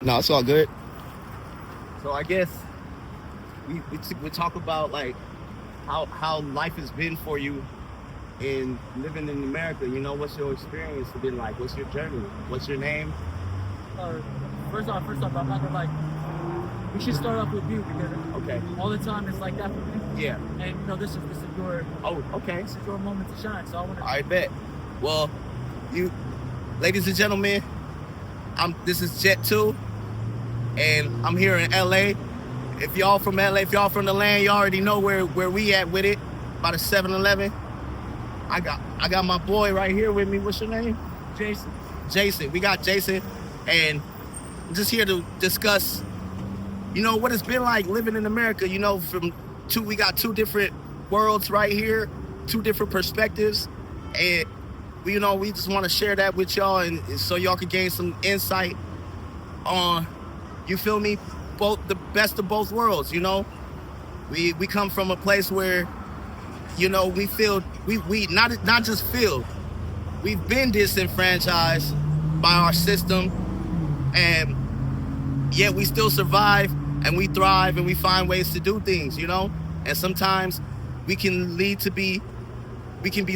No, it's all good. So I guess we talk about like how life has been for you in living in America. What's your experience been like? What's your journey? What's your name? Uh, first off, I'm not gonna like. We should start off with you because Okay. all the time it's like that for me. Yeah. And this is your Oh, okay. this is your moment to shine. So I want to. I bet. Well, you, ladies and gentlemen, this is Jet 2, and I'm here in LA. If y'all from LA, if y'all from the land, you already know where we at with it. By the 7-Eleven. I got my boy right here with me. What's your name? Jason. Jason. We got Jason, and I'm just here to discuss, what it's been like living in America. We got two different worlds right here, two different perspectives, and we just want to share that with y'all, and so y'all can gain some insight on, you feel me, both the best of both worlds. We come from a place where, we feel we not just feel, we've been disenfranchised by our system, and yet we still survive and we thrive and we find ways to do things. And sometimes we can be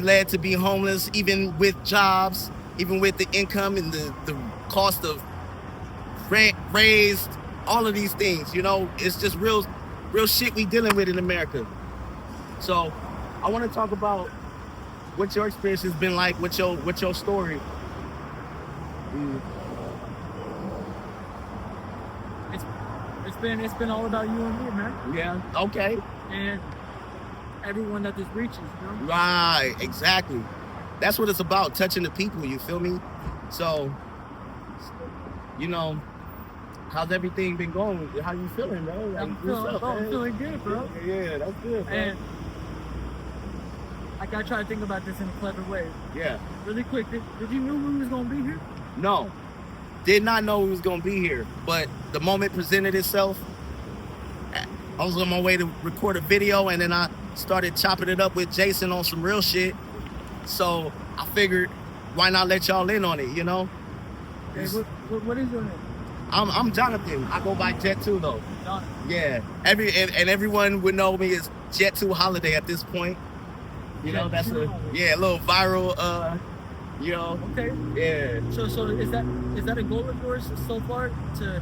led to be homeless, even with jobs, even with the income and the cost of rent raised, all of these things. It's just real shit we dealing with in America. So I want to talk about what your experience has been like, what your story. It's been all about you and me, man. Yeah. Okay. And everyone that this reaches, Right. Exactly. That's what it's about, touching the people. You feel me? So, how's everything been going? How you feeling, bro? I'm feeling good, bro. Yeah, that's good, bro. And I gotta try to think about this in a clever way. Yeah. Really quick, did you know we was gonna be here? No. Did not know we was gonna be here, but the moment presented itself. I was on my way to record a video, and then I started chopping it up with Jason on some real shit. So I figured, why not let y'all in on it? Hey, what is your name? I'm Jonathan. I go by Jet 2 though. Jonathan. Yeah. Everyone would know me as Jet 2 Holiday at this point. That's a little viral. Okay. Yeah. So is that a goal of yours so far to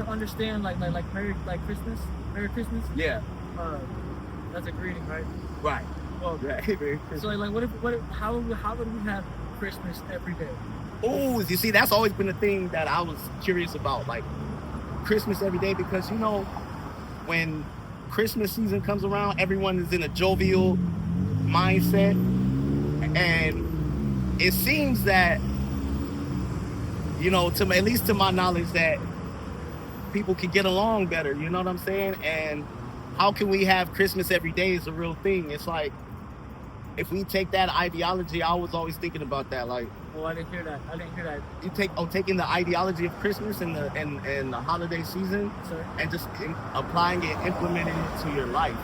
understand like Merry Christmas? Yeah. That's a greeting, right? Right. Well, Right. so like how would we have Christmas every day? Oh, you see, that's always been a thing that I was curious about, like Christmas every day, because when Christmas season comes around, everyone is in a jovial mindset, and it seems that, at least to my knowledge, that people can get along better. You know what I'm saying? And how can we have Christmas every day is a real thing. It's like, if we take that ideology, I was always thinking about that. Like, oh, I didn't hear that. you taking the ideology of Christmas and the holiday season, Sorry? and just applying it, implementing it to your life.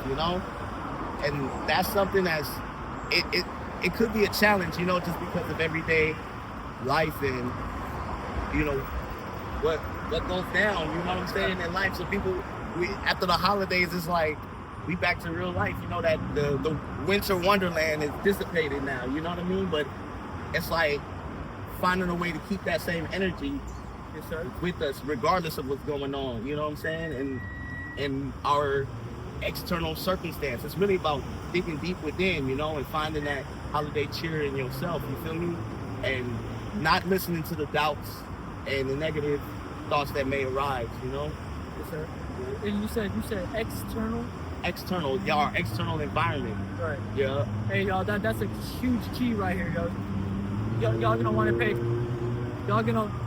And that's something it could be a challenge, just because of everyday life and what goes down. You know what I'm saying, in life. So people, after the holidays, it's like we back to real life. That the winter wonderland is dissipated now. You know what I mean? But it's like finding a way to keep that same energy, Yes, sir. with us, regardless of what's going on. You know what I'm saying? And in our external circumstance, it's really about digging deep within, and finding that holiday cheer in yourself. You feel me? And not listening to the doubts and the negative thoughts that may arise. Yes, sir. And you said external. Our external environment. Right. Yeah. Hey, y'all, that's a huge key right here, yo. Y'all gonna want to pay.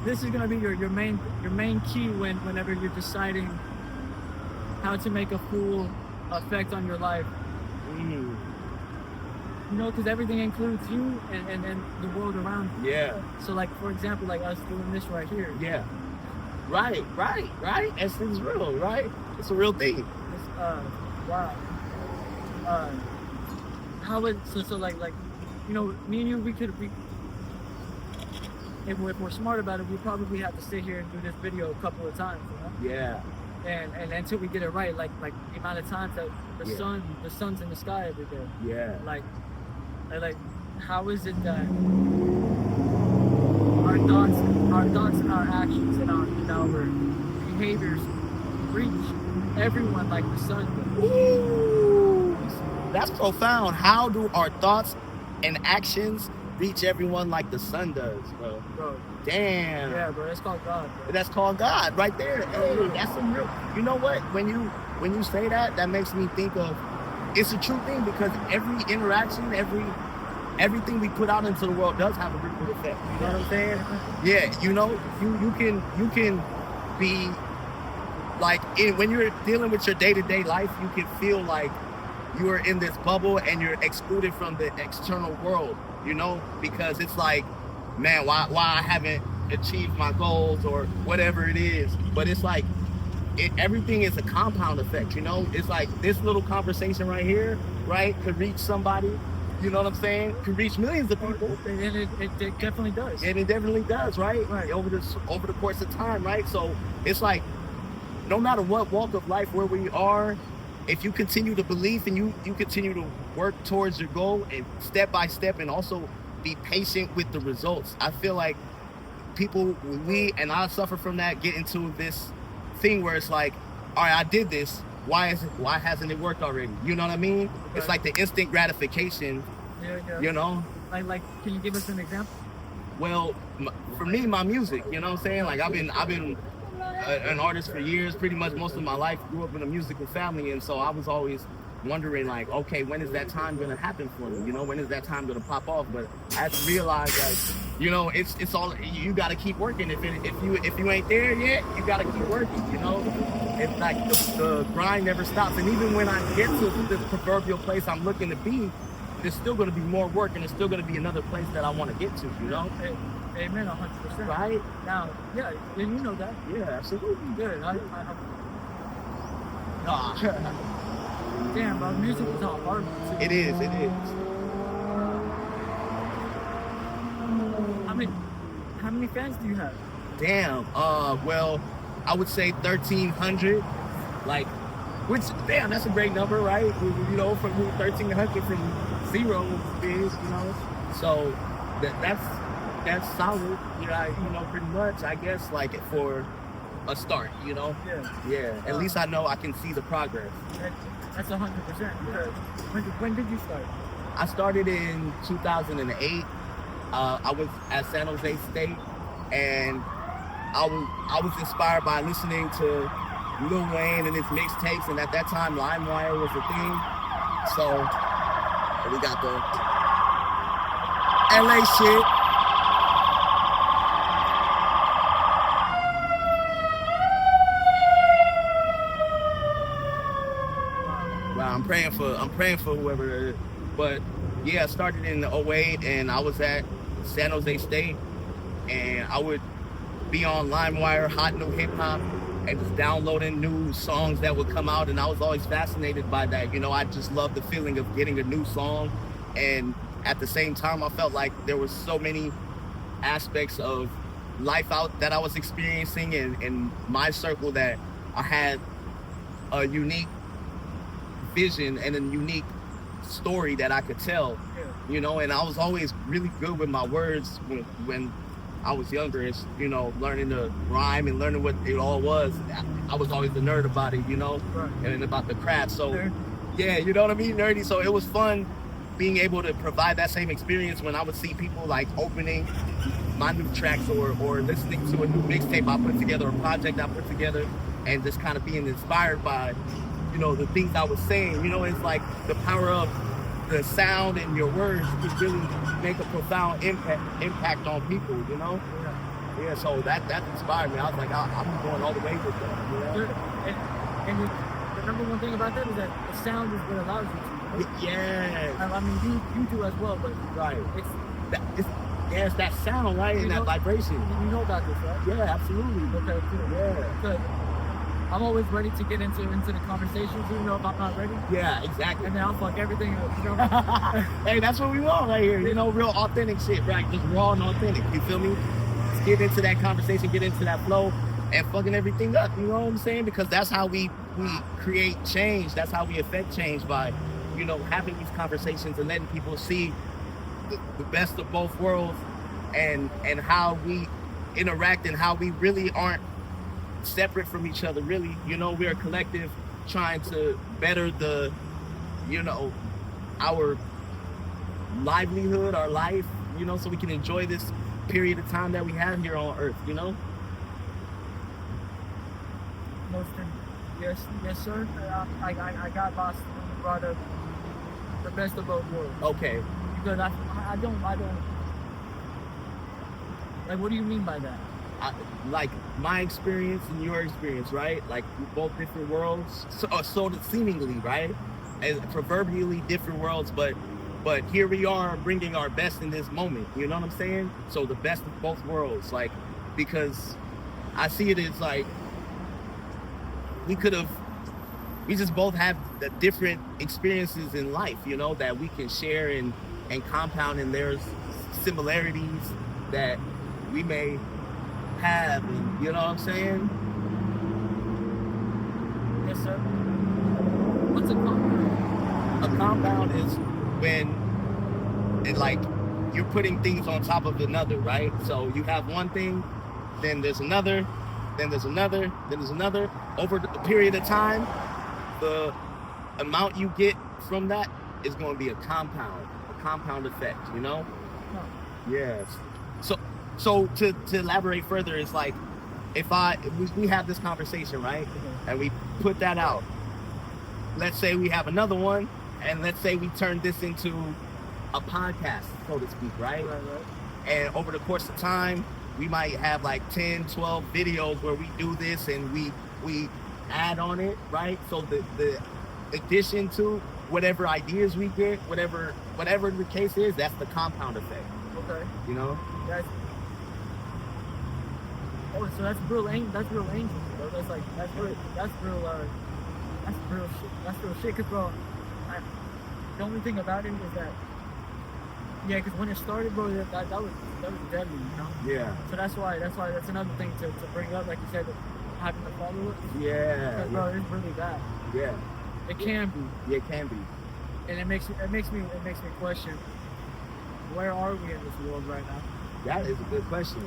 This is gonna be your main key whenever you're deciding how to make a full effect on your life. Mm. Because everything includes you and the world around you. Yeah. So, like, for example, like us doing this right here. Yeah. Right. Essence real, right? It's a real thing. It's, wow. How would so like me and you, we if we're smart about it, we probably have to sit here and do this video a couple of times, you know? Yeah. And until we get it right, like the amount of times that the sun's in the sky every day. Yeah. Like how is it that our thoughts and our actions and our behaviors reach everyone like the sun does? Ooh, that's profound. How do our thoughts and actions reach everyone like the sun does, bro? Bro. Damn. Yeah, bro, that's called God, bro. That's called God right there. Hey, that's some real. You know what? When you say that, that makes me think of. It's a true thing because every interaction, everything we put out into the world does have a ripple effect. You know what I'm saying? Yeah. You know, you can be like when you're dealing with your day-to-day life, you can feel like you are in this bubble and you're excluded from the external world. You know, because it's like, man, why I haven't achieved my goals or whatever it is. But it's like everything is a compound effect, you know? It's like this little conversation right here, right, could reach somebody, you know what I'm saying? Could reach millions of people. And it definitely does. And it definitely does, right? Over the course of time, right? So it's like no matter what walk of life where we are, if you continue to believe and you continue to work towards your goal and step by step and also be patient with the results. I feel like and I suffer from that, get into this thing where it's like, all right, I did this. Why hasn't it worked already? You know what I mean? Okay. It's like the instant gratification, you know? Like, can you give us an example? Well, for me, my music, you know what I'm saying? Like I've been an artist for years, pretty much most of my life, grew up in a musical family, and so I was always wondering like, okay, when is that time gonna happen for me? You know, when is that time gonna pop off? But I had to realize that, you know, it's all, you gotta keep working. If you ain't there yet, you gotta keep working, you know? It's like the grind never stops. And even when I get to this proverbial place I'm looking to be, there's still gonna be more work and there's still gonna be another place that I wanna get to, you know? Amen, 100%. Right? Now, yeah, and you know that. Yeah, absolutely. Good. Damn, bro, music is all hard. It is. How many fans do you have? Damn. Well, I would say 1,300. Like, which, damn, that's a great number, right? You know, from 1,300 from zero is, you know. So that's solid. You know, pretty much, I guess, like for a start, you know. Yeah. At least I know I can see the progress. That's 100%. When did you start? I started in 2008. I was at San Jose State, and I was inspired by listening to Lil Wayne and his mixtapes, and at that time, LimeWire was a thing. So we got the LA shit. I'm praying for whoever it is. But yeah, I started in 08 and I was at San Jose State, and I would be on LimeWire, Hot New Hip Hop, and just downloading new songs that would come out, and I was always fascinated by that. You know, I just loved the feeling of getting a new song, and at the same time I felt like there was so many aspects of life out that I was experiencing in my circle that I had a unique vision and a unique story that I could tell, you know, and I was always really good with my words when I was younger, you know, learning to rhyme and learning what it all was. I was always the nerd about it, you know, and about the craft. So yeah, you know what I mean, nerdy. So it was fun being able to provide that same experience when I would see people like opening my new tracks or listening to a new mixtape I put together, a project I put together, and just kind of being inspired by, you know, the things I was saying. You know, it's like the power of the sound and your words can really make a profound impact on people, you know? Yeah, so that inspired me. I was like, I'm going all the way with that, you know? And the number one thing about that is that the sound is what allows you to. Yeah. I mean, you do as well, but it's that sound, right? And that vibration. You know about this, right? Yeah, absolutely. Okay, cool. Yeah. Good. I'm always ready to get into the conversations, even though if I'm not ready. Yeah, exactly. And then I'll fuck everything up, you know? Hey, that's what we want right here. You know, real authentic shit, right? Just raw and authentic. You feel me? get into that conversation, get into that flow, and fucking everything up. You know what I'm saying? Because that's how we create change. That's how we affect change by, having these conversations and letting people see the best of both worlds and how we interact and how we really aren't separate from each other. Really, we're a collective trying to better the, our livelihood, our life, so we can enjoy this period of time that we have here on Earth, Yes, sir. I got lost when you brought up the best of both worlds. Okay. Because I don't. Like, what do you mean by that? Like my experience and your experience, right? Like both different worlds, so seemingly, right? As proverbially different worlds, but here we are bringing our best in this moment. You know what I'm saying? So the best of both worlds, like, because I see it as like we just both have the different experiences in life, that we can share and compound, and there's similarities that we may have, and you know what I'm saying? Yes, sir. What's a compound? A compound is when you're putting things on top of another, right? So you have one thing, then there's another, then there's another, then there's another. Over a period of time, the amount you get from that is going to be a compound effect, Oh. Yes. So to elaborate further, it's like if we have this conversation, right? Mm-hmm. And we put that out. Let's say we have another one, and let's say we turn this into a podcast, so to speak, right? Right. And over the course of time, we might have like 10, 12 videos where we do this and we add on it, right? So the addition to whatever ideas we get, whatever the case is, that's the compound effect. Okay. That's so that's real ancient. That's real ancient, bro. That's real shit. Cause bro, the only thing about it is that, yeah, because when it started, bro, that was deadly, Yeah. So that's another thing to bring up, like you said, having the followers. Yeah. Because, bro, it's really bad. Yeah. It can be. Yeah, it can be. And it makes me question, where are we in this world right now? That is a good question.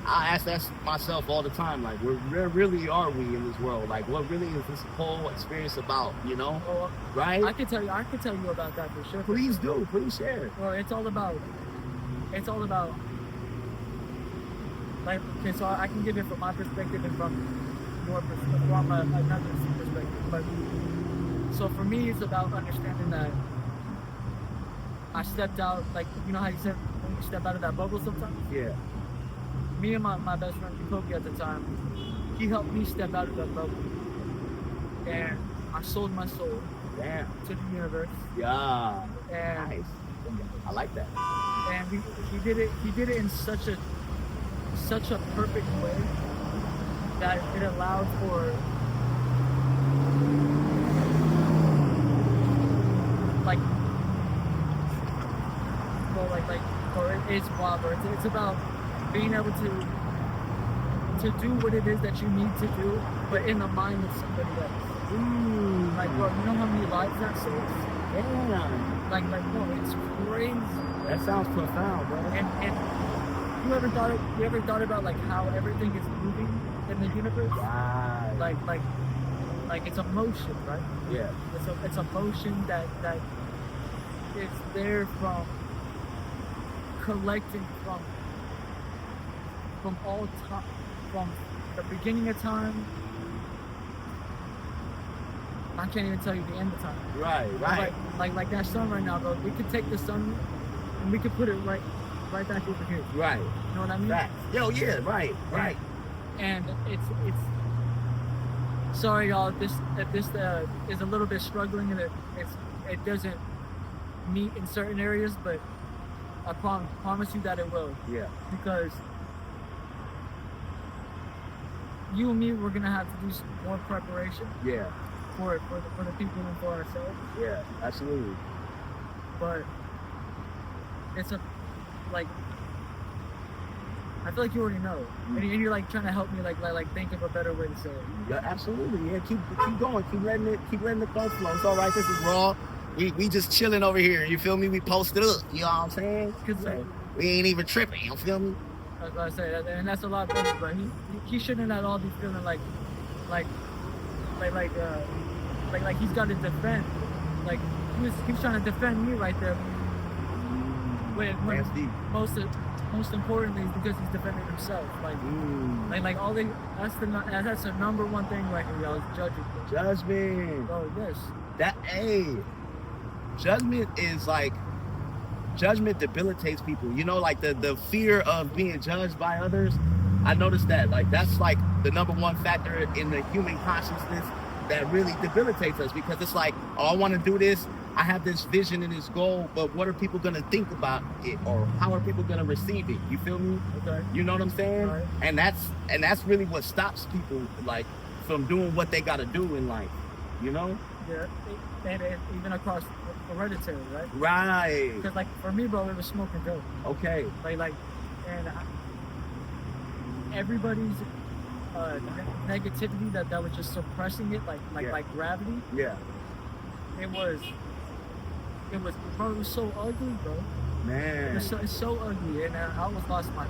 I ask that myself all the time. Like, where really are we in this world? Like, what really is this whole experience about? Well, right? I can tell you about that for sure. Please do. Please share. Well, it's all about. Like, okay, so I can give it from my perspective and from your perspective, from another perspective. But so for me, it's about understanding that I stepped out. Like, you know how you said when you step out of that bubble sometimes. Yeah. Me and my best friend Jacoby at the time, he helped me step out of that bubble, and I sold my soul to the universe. Yeah. And nice. I like that. And he did it in such a perfect way that it allowed for it's wild, bro. It's about being able to do what it is that you need to do, but in the mind of somebody else. Like, bro, you know how many lives that saves? Yeah. Like, bro, it's crazy. That sounds profound, bro. And you ever thought about like how everything is moving in the universe? Right. Like it's a motion, right? Yeah. It's a motion that is there from collecting from all time, from the beginning of time. I can't even tell you the end of time. Right. Like that sun right now, bro. We could take the sun and we could put it right back over here. Right. You know what I mean? Right. Yo, yeah, right. And it's sorry y'all, this is a little bit struggling and it doesn't meet in certain areas, but I promise you that it will. Yeah. Because you and me, we're gonna have to do some more preparation. Yeah. For the people and for ourselves. Yeah, absolutely. But it's I feel like you already know, and you're like trying to help me like think of a better way to say it. Yeah, absolutely. Yeah, keep going. Keep letting the thoughts flow. It's all right. This is raw. We just chilling over here. You feel me? We posted up. You know what I'm saying? So we ain't even tripping. You feel me? That's what I say, and that's a lot better. But he shouldn't at all be feeling like he's got to defend. Like he's trying to defend me right there. When most importantly is because he's defending himself. Like all that's the number one thing right here, y'all, is judging. Judgment. Oh yes. Judgment debilitates people. You know, like the fear of being judged by others. I noticed that, like, that's like the number one factor in the human consciousness that really debilitates us, because it's like, oh, I want to do this. I have this vision and this goal, but what are people going to think about it, or how are people going to receive it? You feel me? Okay. You know what I'm saying? Right. And that's really what stops people, like, from doing what they got to do in life. You know? Yeah. And even across hereditary, right? Right. Because like for me, bro, it was smoke and dope. Okay. Everybody's negativity that was just suppressing it, like gravity. Yeah. It was bro, it was so ugly, bro. Man. It's so ugly, and I almost lost my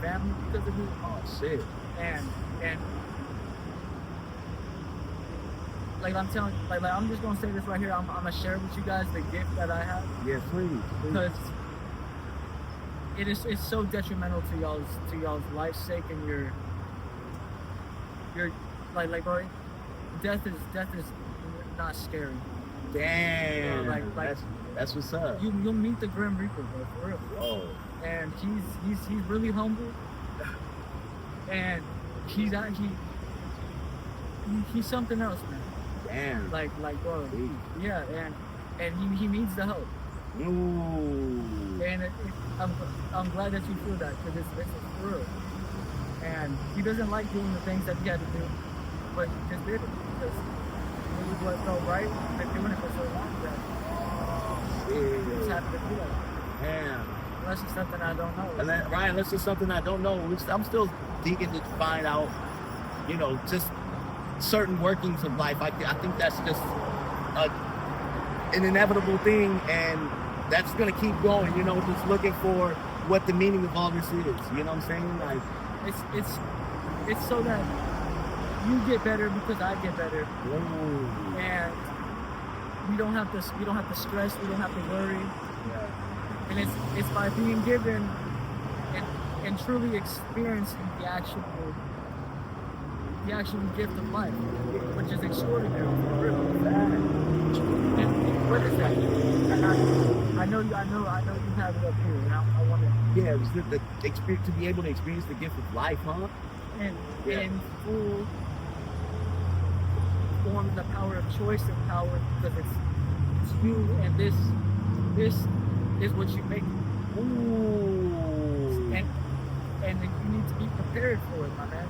family because of it. Oh shit. And like I'm telling, like I'm just gonna say this right here. I'm gonna share with you guys the gift that I have. Yeah, please. Because it's so detrimental to y'all's life's sake, and your bro, death is not scary. Damn. That's what's up. You'll meet the Grim Reaper, bro, for real. Oh. And he's really humble, and he's something else, man. Damn. Like bro. Yeah, and he needs the help. Ooh. And I'm glad that you feel that, because it's real. And he doesn't like doing the things that he had to do, but he just did it because it was what felt right. He's been doing it for so long that he just happened to do that. Damn. Unless it's something I don't know. And then, Ryan, unless it's something I don't know, I'm still digging to find out, you know, just certain workings of life. I think that's just an inevitable thing, and that's gonna keep going. You know, just looking for what the meaning of all this is. You know what I'm saying? Like, it's so that you get better because I get better. Ooh. And we don't have to stress. We don't have to worry. Yeah. And it's by being given and truly experiencing the actual gift of life, which is extraordinary. And what is that? I know you have it up here, and I want to. Yeah, it was the experience, to be able to experience the gift of life, huh? And in full form, the power of choice and power, because it's you, and this is what you make. Ooh. And you need to be prepared for it, my man.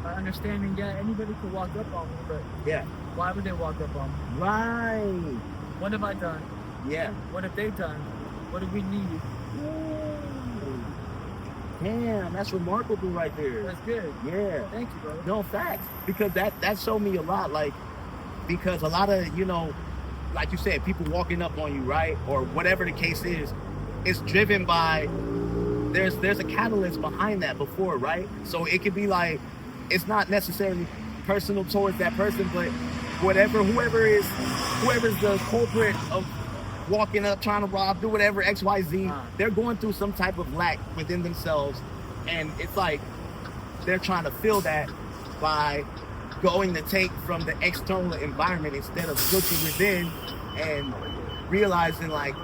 By understanding, anybody could walk up on me, but why would they walk up on me? Right. What have I done? Yeah. What have they done? What do we need? Ooh. Damn, that's remarkable right there. That's good. Yeah. Thank you, bro. No, facts. Because that showed me a lot. Like, because a lot of, you know, like you said, people walking up on you, right? Or whatever the case is, it's driven by, there's a catalyst behind that before, right? So it could be like, it's not necessarily personal towards that person, but whoever's the culprit of walking up, trying to rob, do whatever, XYZ, they're going through some type of lack within themselves. And it's like, they're trying to fill that by going to take from the external environment instead of looking within and realizing, like,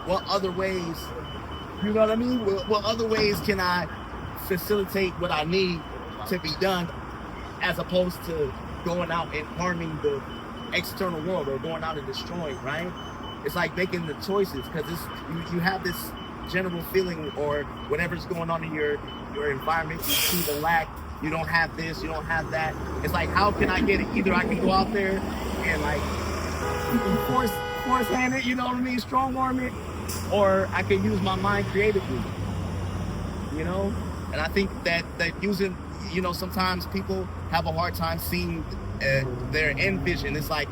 what other ways, you know what I mean? What other ways can I facilitate what I need to be done, as opposed to going out and harming the external world or going out and destroying, right? It's like making the choices, because you have this general feeling, or whatever's going on in your environment, you see the lack, you don't have this, you don't have that. It's like, how can I get it? Either I can go out there and like force hand it, you know what I mean, strong arm it, or I can use my mind creatively. you know? And I think that using, sometimes people have a hard time seeing their end vision. It's like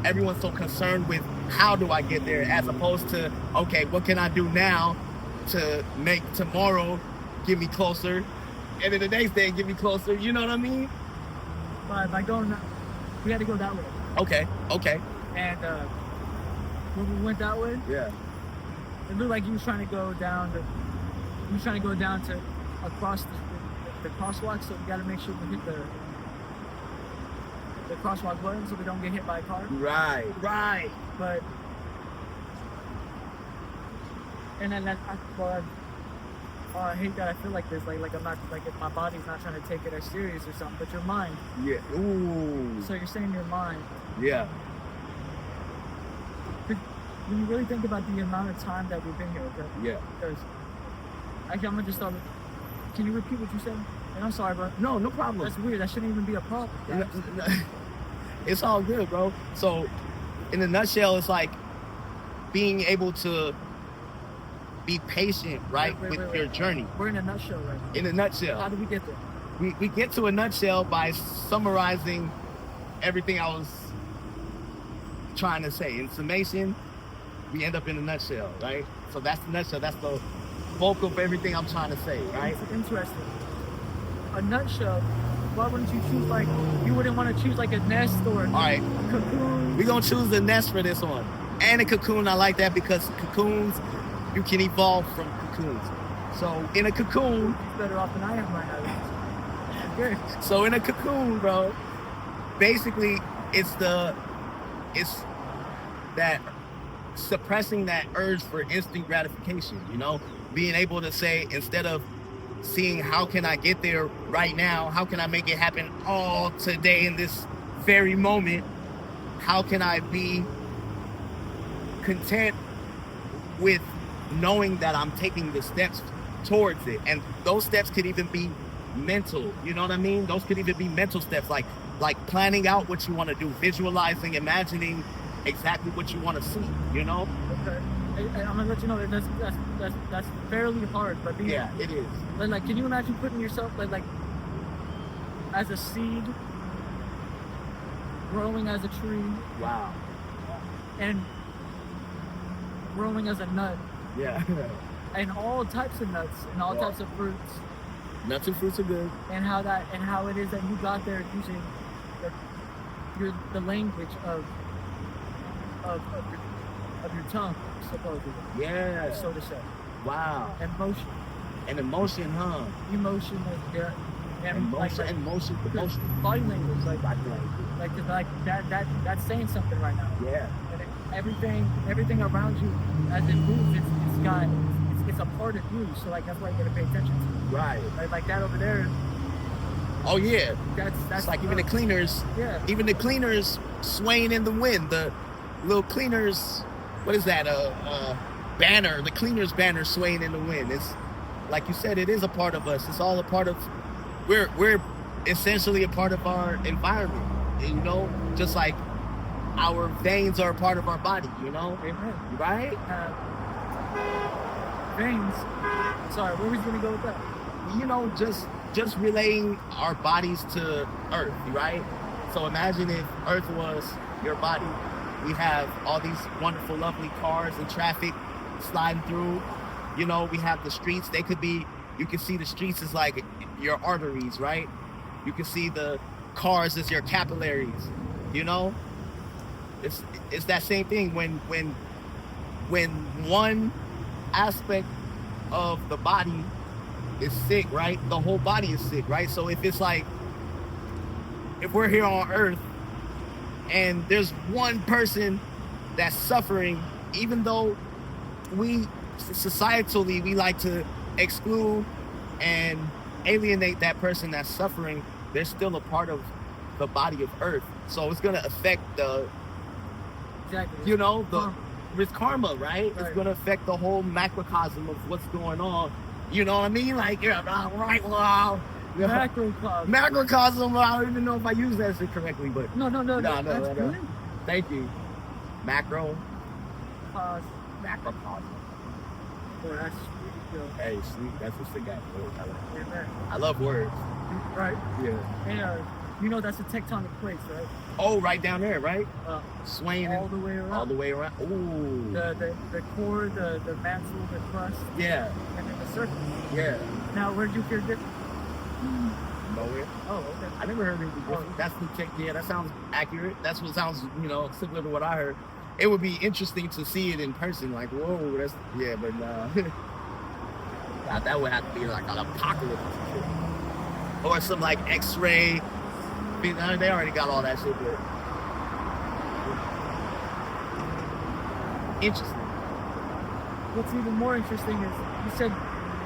everyone's so concerned with how do I get there, as opposed to, okay, what can I do now to make tomorrow get me closer, and then the next day get me closer, you know what I mean? But by going, we had to go that way. Okay. And when we went that way, Yeah. it looked like he was trying to go down to across the crosswalk, so we got to make sure we hit the crosswalk button so we don't get hit by a car. Right. But and then I hate that I feel like this, like I'm not, like if my body's not trying to take it as serious or something, but your mind. Yeah. Ooh. So you're saying your mind. Yeah. When you really think about the amount of time that we've been here, okay? Yeah. Because actually, I'm gonna just start. Can you repeat what you said? And I'm sorry, bro. No problem. That's weird. That shouldn't even be a problem. It's all good, bro. So, in a nutshell, it's like being able to be patient, right, with your journey. We're in a nutshell right now. In a nutshell. How did we get there? We get to a nutshell by summarizing everything I was trying to say. In summation, we end up in a nutshell, right? So that's the nutshell. That's the bulk of everything I'm trying to say, right? It's interesting. A nutshell. Why wouldn't you choose, like, you wouldn't want to choose like a nest or All right. a cocoon? We're going to choose the nest for this one. And a cocoon. I like that because cocoons, you can evolve from cocoons. So in a cocoon, It's better off than I am right now. Good. so in a cocoon, bro, basically it's that suppressing that urge for instant gratification, being able to say, instead of seeing how can I get there right now, how can I make it happen all today in this very moment, how can I be content with knowing that I'm taking the steps towards it. And those steps could even be mental, you know what I mean? Those could even be mental steps, like planning out what you want to do, visualizing, imagining exactly what you want to see, Okay. I'm gonna let you know that that's fairly hard, but Yeah, it is. Like, can you imagine putting yourself like as a seed growing as a tree Wow. and growing as a nut Yeah. and all types of nuts and all Wow. types of fruits, Nuts and fruits are good. and how it is that you got there using the language of your tongue, supposedly. Yeah. So to say. Wow. Emotion. And emotion, huh? Emotion is there. And Emotion. body language, like Body that's saying something right now. Yeah. And everything around you as it moves, it's a part of you. So like that's why you gotta pay attention to. Right. Like that over there. Oh yeah. That's It's like even the cleaners. Yeah. Even the cleaners swaying in the wind. The little cleaners. What is that? Banner. The cleaners banner swaying in the wind. It's like you said. It is a part of us. It's all a part of. We're essentially a part of our environment. Just like our veins are a part of our body. Amen. Right? Veins. Sorry, where was we gonna go with that? Just relaying our bodies to Earth, right? So imagine if Earth was your body. We have all these wonderful, lovely cars and traffic sliding through. We have the streets. You can see the streets as like your arteries, right? You can see the cars as your capillaries, It's that same thing when one aspect of the body is sick, right? The whole body is sick, right? So if we're here on Earth and there's one person that's suffering, even though societally we like to exclude and alienate that person that's suffering, they're still a part of the body of Earth. So it's gonna affect Exactly. with karma, right? It's gonna affect the whole macrocosm of what's going on. You know what I mean? Like, right, well, Macrocosm. Macrocosm. I don't even know if I use that shit correctly, but No. That's good. Thank you. Macro. Pause. Macrocosm. Boy, that's yo. Hey, sleep. That's a sick ass word. Amen. I love words. Right? Yeah. And you know that's a tectonic plate, right? Oh, right down there, right? Swaying All the way around. all the way around. Ooh. The core, the mantle, the crust, Yeah. and then the surface. Yeah. Now, where'd you hear different? Nowhere. Oh, okay. I never heard anything different. That's the check. Yeah, that sounds accurate. That's what sounds, similar to what I heard. It would be interesting to see it in person. Like, whoa, that's but God, that would have to be like an apocalypse or some like X-ray. They already got all that shit, but interesting. What's even more interesting is you said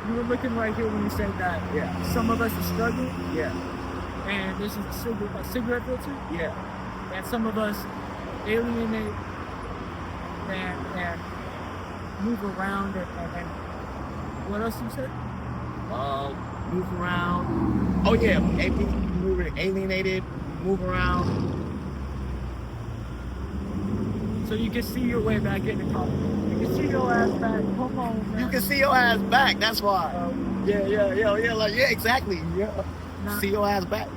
you were looking right here when you said that. Yeah. Some of us are struggling. Yeah. And this is a cigarette filter. Yeah. And some of us alienate and move around and what else you said? Move around. Oh yeah, alienated, move around. So you can see your way back into college. You can see your ass back. Come on, man. You can see your ass back. That's why. Yeah, exactly. Yeah. Now, see your ass back.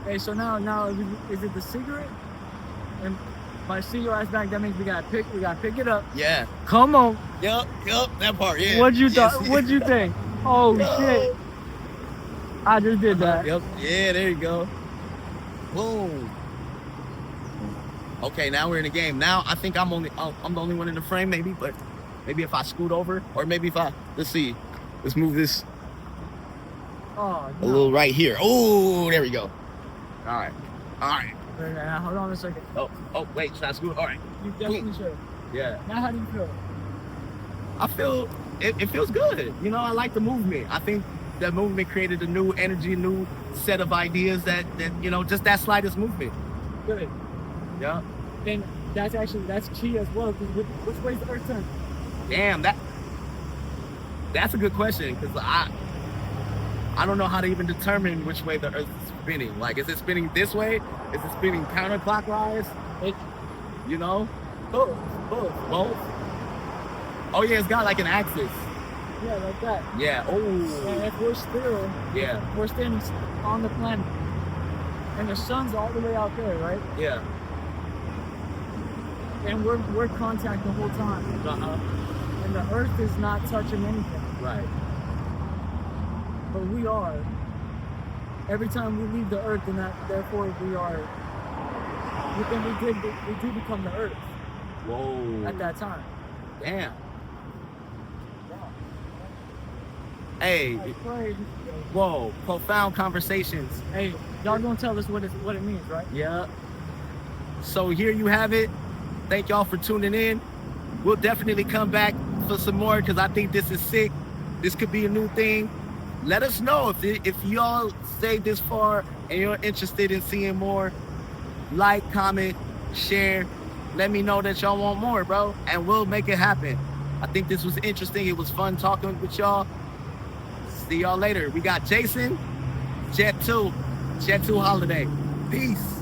Hey, so now is it the cigarette? And by see your ass back, that means we gotta pick it up. Yeah. Come on. Yup, that part. Yeah. What'd you think? Oh shit! I just did that. Yep. Yeah, there you go. Boom. Okay, now we're in the game. Now I think I'm the only one in the frame, maybe. But maybe if I scoot over, or maybe if let's see, let's move this a little right here. Oh, there we go. All right. Now, hold on a second. Oh, wait, should I scoot? All right. You definitely should. Yeah. Now, how do you feel? I feel it feels good. I like the movement. I think that movement created a new energy, a new set of ideas that just that slightest movement. Good. Yeah. And that's key as well. Because which way's the earth turn? Damn, that's a good question because I don't know how to even determine which way the earth is spinning. Like, is it spinning this way? Is it spinning counterclockwise? Both. Both? Oh yeah, it's got like an axis. Yeah, like that. Yeah. Oh. And if we're standing on the planet, and the sun's all the way out there, right? Yeah. And we're contact the whole time. And the earth is not touching anything. Right. But we are. Every time we leave the earth, and therefore we are. We do become the earth. Whoa. At that time. Damn. Hey. Whoa. Profound conversations. Hey, y'all gonna tell us what it means, right? Yeah. So here you have it. Thank y'all for tuning in. We'll definitely come back for some more because I think this is sick. This could be a new thing. Let us know if y'all stayed this far and you're interested in seeing more. Like, comment, share. Let me know that y'all want more, bro, and we'll make it happen. I think this was interesting. It was fun talking with y'all. See y'all later. We got Jason, Jet 2 Holiday. Peace.